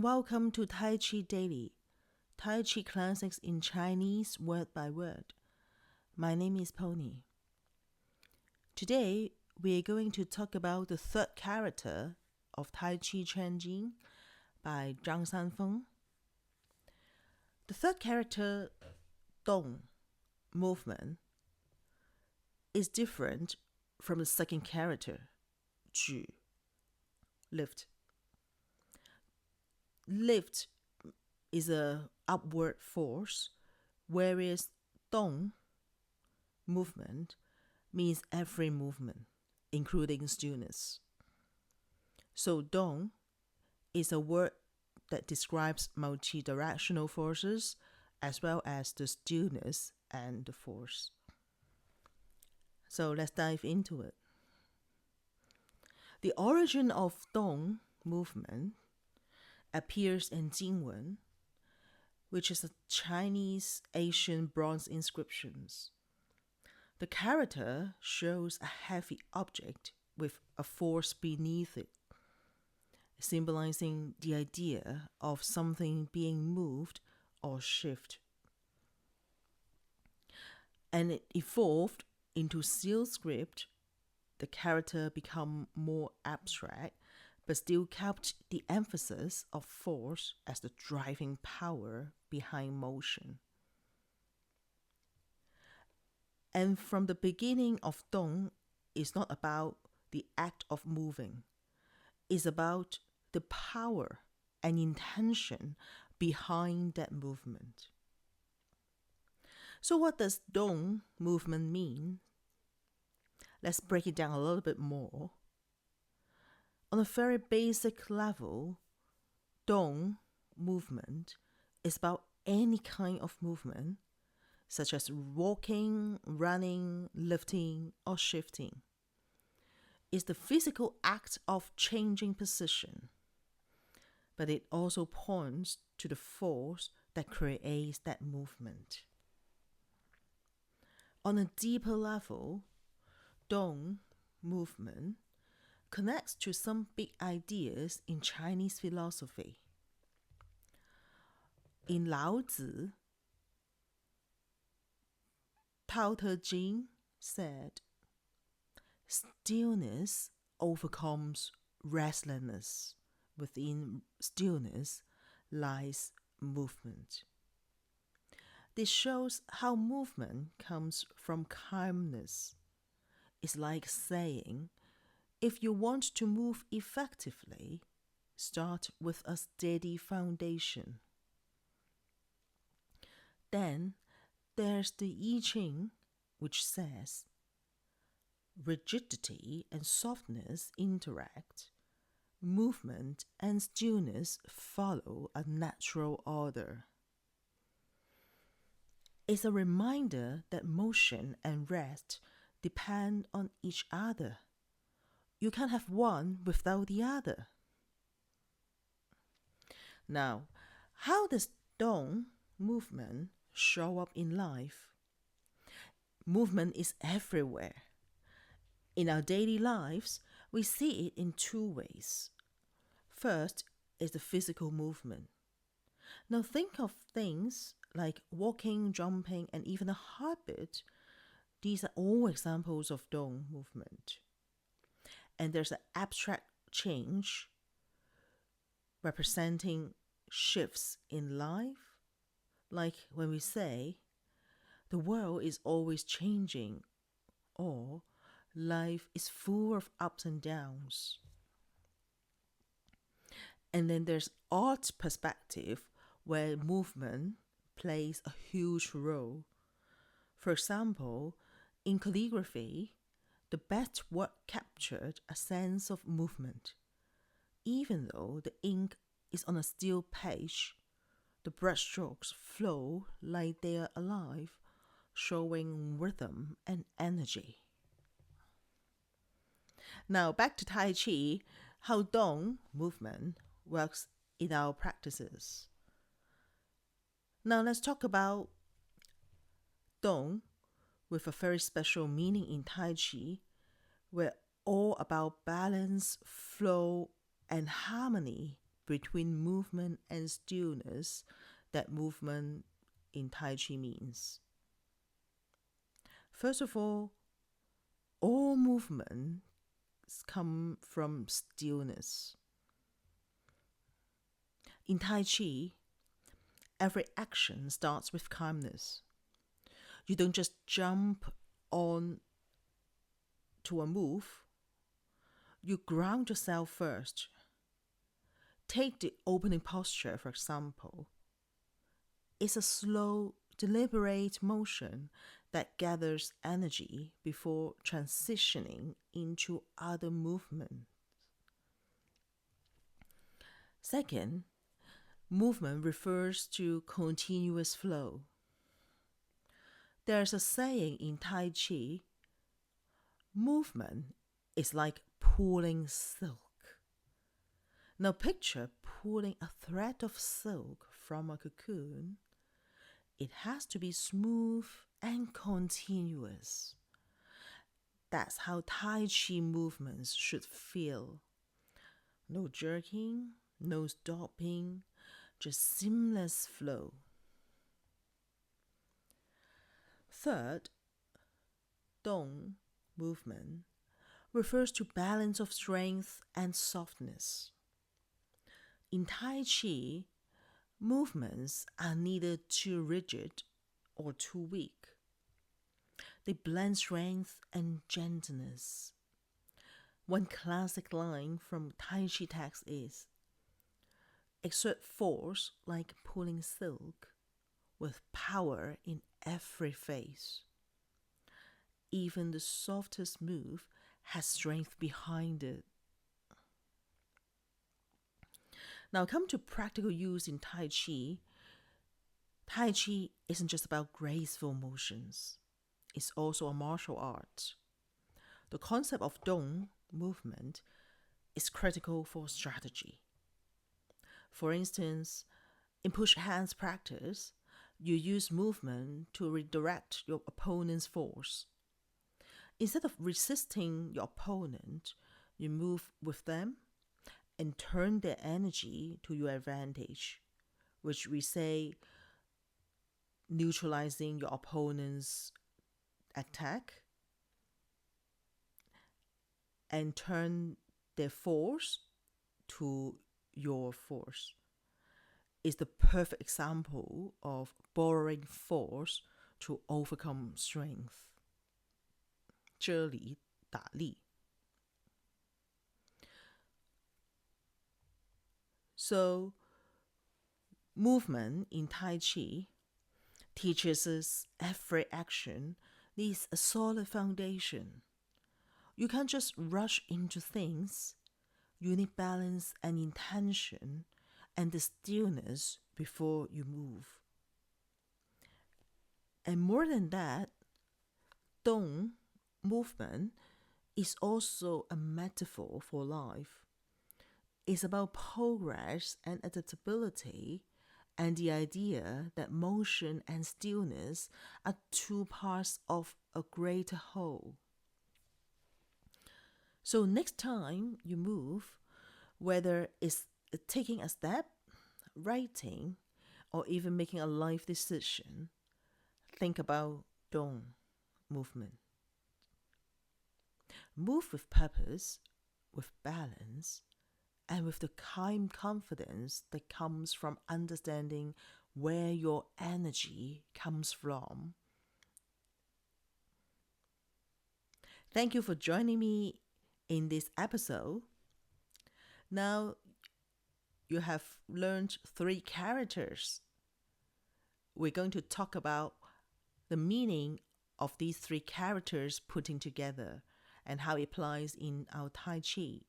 welcome to Tai Chi Daily, Tai Chi classics in Chinese word by word. My name is Pony. Today, we are going to talk about the third character of Tai Chi Chuan Jing by Zhang Sanfeng. The third character, Dong, movement, is different from the second character, Zhu, lift. Lift is a upward force, whereas Dong, movement, means every movement, including stillness. So Dong is a word that describes multi-directional forces as well as the stillness and the force. So let's dive into it. The origin of Dong movement appears in Jing, which is a Chinese ancient bronze inscriptions. The character shows a heavy object with a force beneath it, symbolizing the idea of something being moved or shifted. And it evolved into seal script. The character became more abstract, but still kept the emphasis of force as the driving power behind motion. And from the beginning of Dong, it's not about the act of moving. It's about the power and intention behind that movement. So what does Dong movement mean? Let's break it down a little bit more. On a very basic level, Dong movement is about any kind of movement, such as walking, running, lifting, or shifting. It's the physical act of changing position, but it also points to the force that creates that movement. On a deeper level, Dong movement connects to some big ideas in Chinese philosophy. In Lao Tzu, Tao Te Ching said, "Stillness overcomes restlessness. Within stillness lies movement." This shows how movement comes from calmness. It's like saying, if you want to move effectively, start with a steady foundation. Then there's the I Ching, which says, rigidity and softness interact. Movement and stillness follow a natural order. It's a reminder that motion and rest depend on each other. You can't have one without the other. Now, how does Dong movement show up in life? Movement is everywhere. In our daily lives, we see it in two ways. First is the physical movement. Now think of things like walking, jumping, and even a heartbeat. These are all examples of Dong movement. And there's an abstract change representing shifts in life, like when we say, the world is always changing, or life is full of ups and downs. And then there's art perspective, where movement plays a huge role. For example, in calligraphy, the best work captured a sense of movement. Even though the ink is on a still page, the brushstrokes flow like they are alive, showing rhythm and energy. Now back to Tai Chi, how Dong movement works in our practices. Now let's talk about Dong with a very special meaning in Tai Chi, where all about balance, flow, and harmony between movement and stillness that movement in Tai Chi means. First of all movements come from stillness. In Tai Chi, every action starts with calmness. You don't just jump on to a move. You ground yourself first. Take the opening posture, for example. It's a slow, deliberate motion that gathers energy before transitioning into other movements. Second, movement refers to continuous flow. There's a saying in Tai Chi, movement is like pulling silk. Now picture pulling a thread of silk from a cocoon. It has to be smooth and continuous. That's how Tai Chi movements should feel. No jerking, no stopping, just seamless flow. Third, Dong movement refers to balance of strength and softness. In Tai Chi, movements are neither too rigid or too weak. They blend strength and gentleness. One classic line from Tai Chi text is, exert force like pulling silk, with power in every phase. Even the softest move has strength behind it. Now come to practical use in Tai Chi. Tai Chi isn't just about graceful motions. It's also a martial art. The concept of Dong movement is critical for strategy. For instance, in push hands practice, you use movement to redirect your opponent's force. Instead of resisting your opponent, you move with them and turn their energy to your advantage, which we say neutralizing your opponent's attack and turn their force to your force. Is the perfect example of borrowing force to overcome strength. 遮理打力. So, movement in Tai Chi teaches us every action needs a solid foundation. You can't just rush into things. You need balance and intention and the stillness before you move. And more than that, Dong movement is also a metaphor for life. It's about progress and adaptability and the idea that motion and stillness are two parts of a greater whole. So next time you move, whether it's taking a step, writing, or even making a life decision, think about Dong movement. Move with purpose, with balance, and with the calm confidence that comes from understanding where your energy comes from. Thank you for joining me in this episode. Now you have learned 3 characters. We're going to talk about the meaning of these 3 characters putting together and how it applies in our Tai Chi.